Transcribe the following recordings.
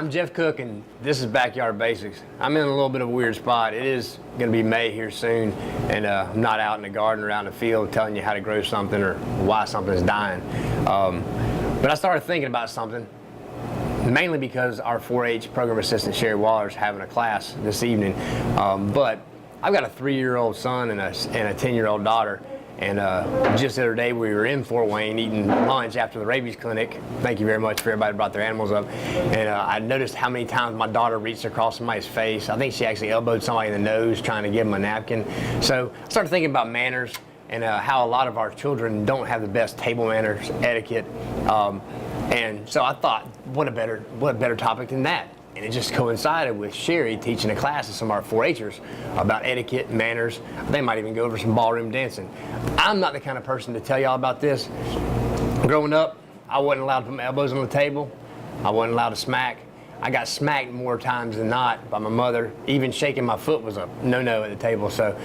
I'm Jeff Cook, and this is Backyard Basics. I'm in a little bit of a weird spot. It is going to be May here soon, and I'm not out in the garden or out in the field telling you how to grow something or why something is dying. But I started thinking about something, mainly because our 4-H program assistant, Sherry Waller, is having a class this evening. But I've got a 3-year-old son and a 10-year-old daughter. And just the other day we were in Fort Wayne eating lunch after the rabies clinic. Thank you very much for everybody who brought their animals up. And I noticed how many times my daughter reached across somebody's face. I think she actually elbowed somebody in the nose trying to give them a napkin. So I started thinking about manners and how a lot of our children don't have the best table manners, etiquette. And so I thought, what a better topic than that. And it just coincided with Sherry teaching a class to some of our 4-Hers about etiquette, manners. They might even go over some ballroom dancing. I'm not the kind of person to tell y'all about this. Growing up, I wasn't allowed to put my elbows on the table. I wasn't allowed to smack. I got smacked more times than not by my mother. Even shaking my foot was a no-no at the table. So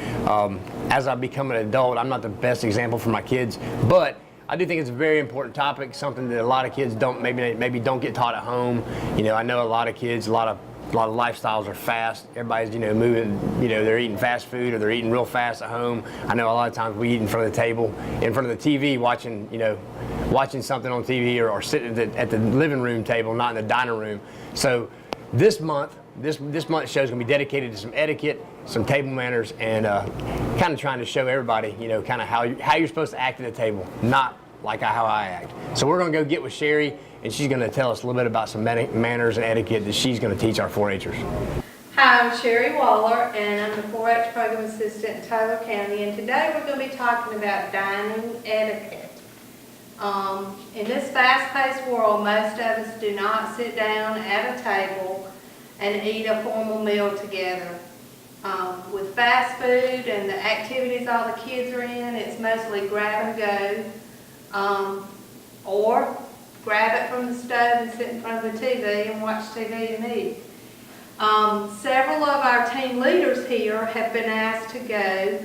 as I become an adult, I'm not the best example for my kids, but I do think it's a very important topic, something that a lot of kids don't maybe don't get taught at home. You know, I know a lot of kids, a lot of lifestyles are fast. Everybody's, moving, they're eating fast food or they're eating real fast at home. I know a lot of times we eat in front of the table, in front of the TV, watching something on TV or sitting at the living room table, not in the dining room. So this month's show is going to be dedicated to some etiquette, some table manners, and kind of trying to show everybody, kind of how you're supposed to act at the table, not like how I act. So we're going to go get with Sherry, and she's going to tell us a little bit about some manners and etiquette that she's going to teach our 4-Hers. Hi, I'm Sherry Waller, and I'm the 4-H program assistant in Taylor County, and today we're going to be talking about dining etiquette. In this fast-paced world, most of us do not sit down at a table and eat a formal meal together. With fast food and the activities all the kids are in, it's mostly grab and go, or grab it from the stove and sit in front of the TV and watch TV and eat. Several of our team leaders here have been asked to go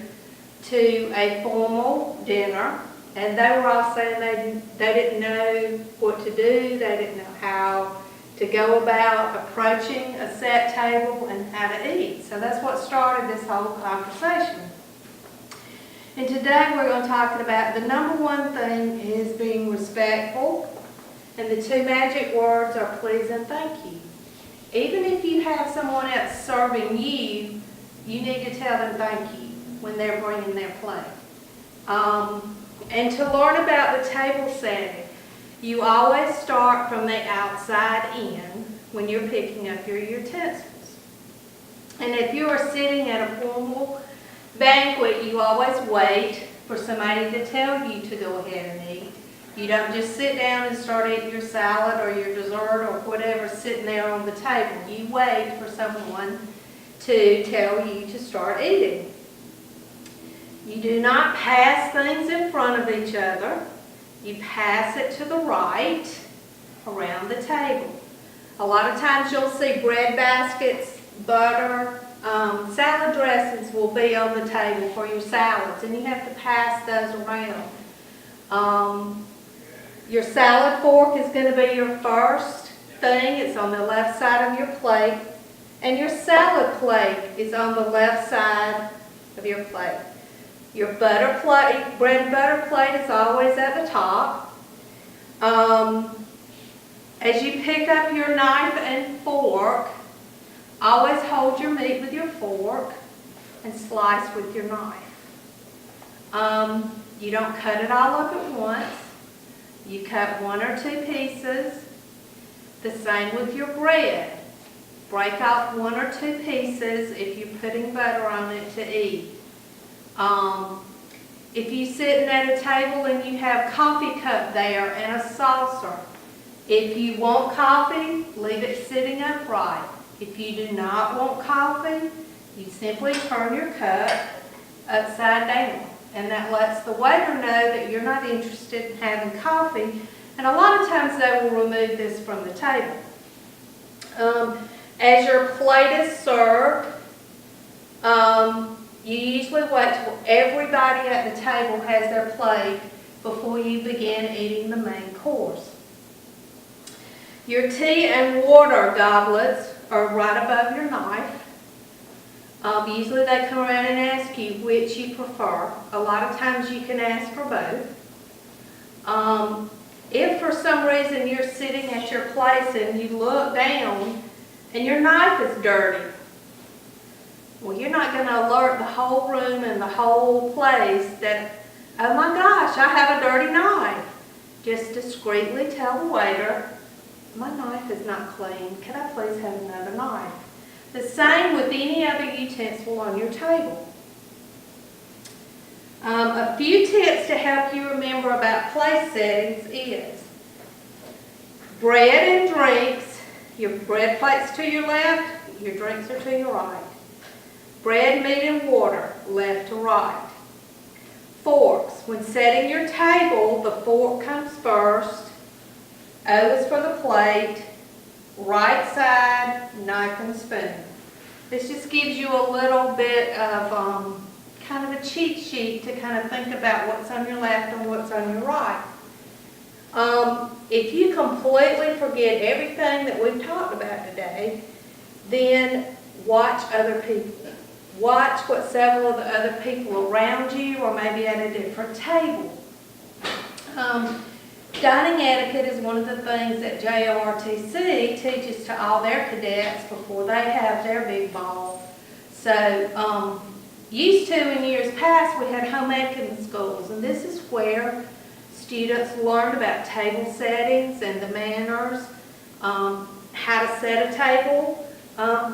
to a formal dinner, and they were all saying they didn't know what to do, they didn't know how to go about approaching a set table and how to eat. So that's what started this whole conversation. And today we're going to talk about the number one thing is being respectful, and the two magic words are please and thank you. Even if you have someone else serving you, you need to tell them thank you when they're bringing their plate. And to learn about the table setting, you always start from the outside in when you're picking up your utensils. And if you are sitting at a formal banquet, you always wait for somebody to tell you to go ahead and eat. You don't just sit down and start eating your salad or your dessert or whatever sitting there on the table. You wait for someone to tell you to start eating. You do not pass things in front of each other. You pass it to the right around the table. A lot of times you'll see bread baskets, butter, salad dressings will be on the table for your salads, and you have to pass those around. Your salad fork is going to be your first thing. It's on the left side of your plate, and your salad plate is on the left side of your plate. Your butter plate, bread and butter plate is always at the top. As you pick up your knife and fork, always hold your meat with your fork and slice with your knife. You don't cut it all up at once. You cut 1 or 2 pieces. The same with your bread. Break off 1 or 2 pieces if you're putting butter on it to eat. If you're sitting at a table and you have coffee cup there and a saucer, if you want coffee, leave it sitting upright. If you do not want coffee, you simply turn your cup upside down. And that lets the waiter know that you're not interested in having coffee. And a lot of times they will remove this from the table. As your plate is served, you usually wait till everybody at the table has their plate before you begin eating the main course. Your tea and water goblets are right above your knife. Usually they come around and ask you which you prefer. A lot of times you can ask for both. If for some reason you're sitting at your place and you look down and your knife is dirty, well, you're not going to alert the whole room and the whole place that, oh my gosh, I have a dirty knife. Just discreetly tell the waiter, my knife is not clean. Can I please have another knife? The same with any other utensil on your table. A few tips to help you remember about place settings is bread and drinks. Your bread plate's to your left, your drinks are to your right. Bread, meat, and water, left to right. Forks. When setting your table, the fork comes first. O is for the plate. Right side, knife and spoon. This just gives you a little bit of kind of a cheat sheet to kind of think about what's on your left and what's on your right. If you completely forget everything that we've talked about today, then watch other people. Watch what several of the other people around you or maybe at a different table. Dining etiquette is one of the things that JORTC teaches to all their cadets before they have their big ball. So, used to in years past, we had home ec in the schools, and this is where students learned about table settings and the manners, how to set a table.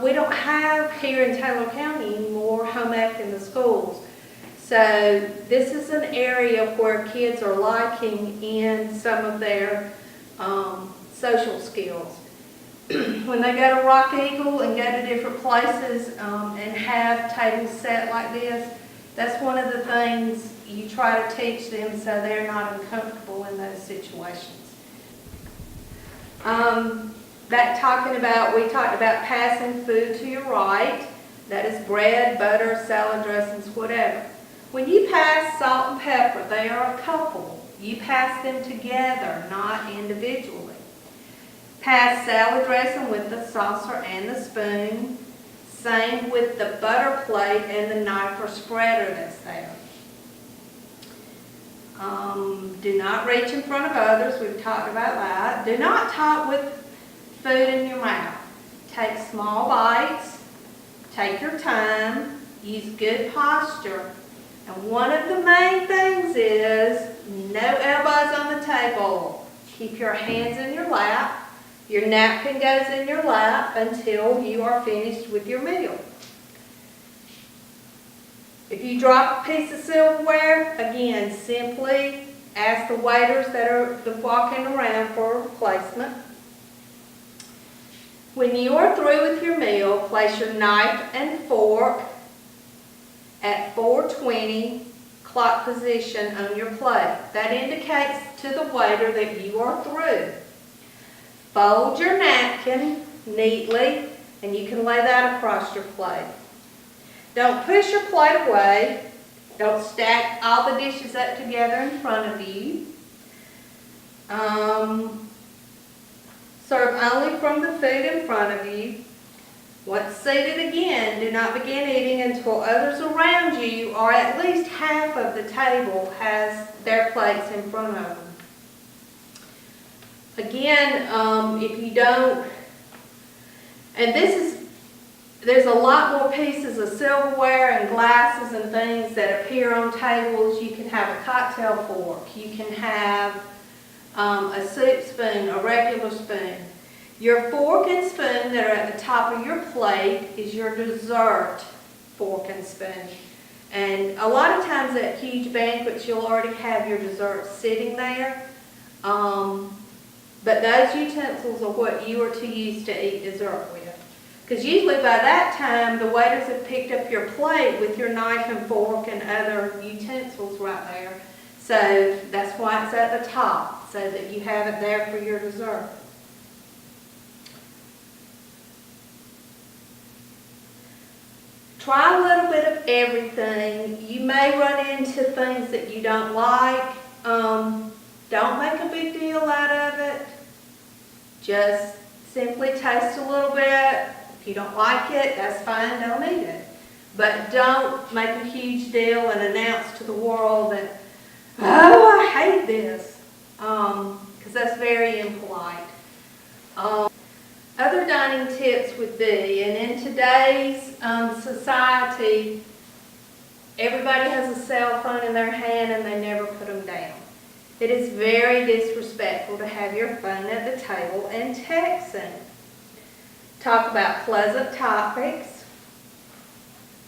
We don't have here in Taylor County anymore home ec in the schools. So this is an area where kids are lacking in some of their social skills. When they go to Rock Eagle and go to different places and have tables set like this, that's one of the things you try to teach them so they're not uncomfortable in those situations. We talked about passing food to your right. That is bread, butter, salad dressings, whatever. When you pass salt and pepper, they are a couple. You pass them together, not individually. Pass salad dressing with the saucer and the spoon. Same with the butter plate and the knife or spreader that's there. Do not reach in front of others. We've talked about that. Do not talk with food in your mouth. Take small bites. Take your time. Use good posture. And one of the main things is no elbows on the table. Keep your hands in your lap. Your napkin goes in your lap until you are finished with your meal. If you drop a piece of silverware, again, simply ask the waiters that are walking around for a replacement. When you are through with your meal, place your knife and fork at 4:20 clock position on your plate. That indicates to the waiter that you are through. Fold your napkin neatly and you can lay that across your plate. Don't push your plate away. Don't stack all the dishes up together in front of you. Serve only from the food in front of you. Once seated again, do not begin eating until others around you, or at least half of the table, has their plates in front of them. Again, if you don't, and there's a lot more pieces of silverware and glasses and things that appear on tables. You can have a cocktail fork. You can have a soup spoon, a regular spoon. Your fork and spoon that are at the top of your plate is your dessert fork and spoon. And a lot of times at huge banquets, you'll already have your dessert sitting there. But those utensils are what you are to use to eat dessert with. Because usually by that time, the waiters have picked up your plate with your knife and fork and other utensils right there. So that's why it's at the top, so that you have it there for your dessert. Try a little bit of everything. You may run into things that you don't like. Don't make a big deal out of it. Just simply taste a little bit. If you don't like it, that's fine, don't eat it. But don't make a huge deal and announce to the world that, oh, I hate this, because that's very impolite. Other dining tips would be, and in today's society, everybody has a cell phone in their hand and they never put them down. It is very disrespectful to have your phone at the table and texting. Talk about pleasant topics.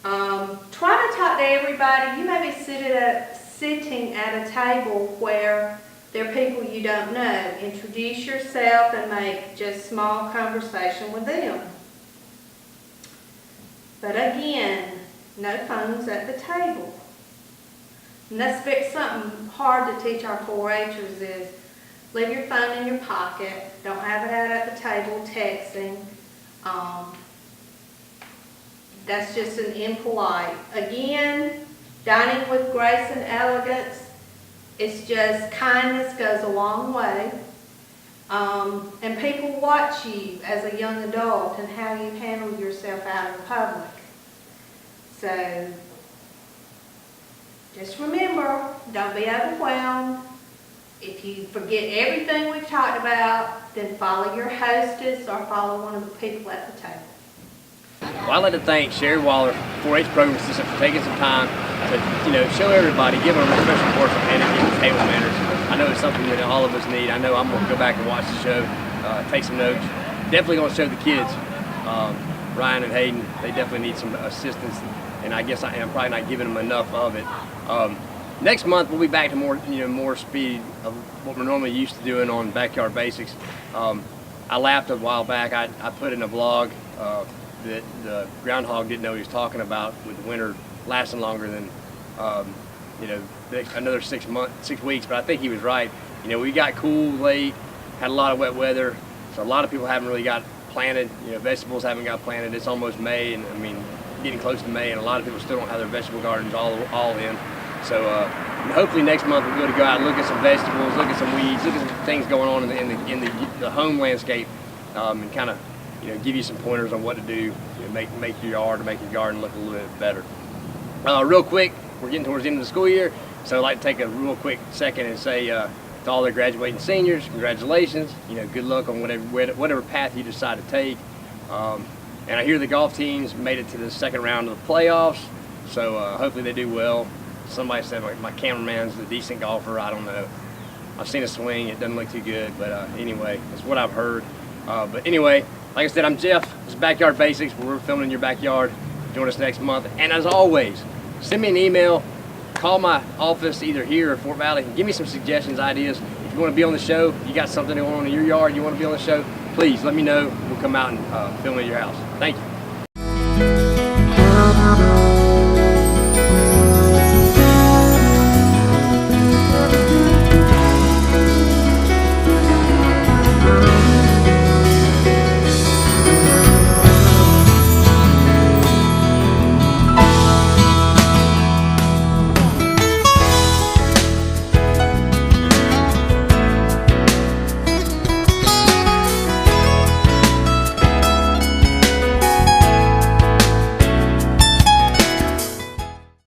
Try to talk to everybody. You may be sitting at a table where there are people you don't know. Introduce yourself and make just small conversation with them. But again, no phones at the table. And that's something hard to teach our 4-Hers is leave your phone in your pocket. Don't have it out at the table texting. That's just an impolite. Again, dining with grace and elegance. It's just kindness goes a long way. And people watch you as a young adult and how you handle yourself out in public. So just remember, don't be overwhelmed. If you forget everything we've talked about, then follow your hostess or follow one of the people at the table. Well, I'd like to thank Sherry Waller, 4-H Program Assistant, for taking some time to, show everybody, give them a special course on etiquette and table manners. I know it's something that all of us need. I know I'm going to go back and watch the show, take some notes. Definitely going to show the kids, Ryan and Hayden, they definitely need some assistance, and I guess I'm probably not giving them enough of it. Next month we'll be back to more speed of what we're normally used to doing on Backyard Basics. I laughed a while back. I put in a blog that the groundhog didn't know he was talking about with winter lasting longer than another 6 weeks, but I think he was right. We got cool late, had a lot of wet weather, so a lot of people haven't really got planted. Vegetables haven't got planted. It's almost May, and getting close to May, and a lot of people still don't have their vegetable gardens all in. So hopefully next month we'll be able to go out and look at some vegetables, look at some weeds, look at some things going on in the home landscape, and kind of give you some pointers on what to do, make your yard or make your garden look a little bit better. Real quick, we're getting towards the end of the school year, so I'd like to take a real quick second and say to all the graduating seniors, congratulations. Good luck on whatever path you decide to take. And I hear the golf teams made it to the second round of the playoffs, so hopefully they do well. Somebody said my cameraman's a decent golfer. I don't know. I've seen a swing. It doesn't look too good, but anyway, that's what I've heard. But anyway, like I said, I'm Jeff. This is Backyard Basics, where we're filming in your backyard. Join us next month. And as always, send me an email, call my office either here or Fort Valley, and give me some suggestions, ideas. If you want to be on the show, you got something going on in your yard, you want to be on the show, please let me know. We'll come out and film in your house. Thank you.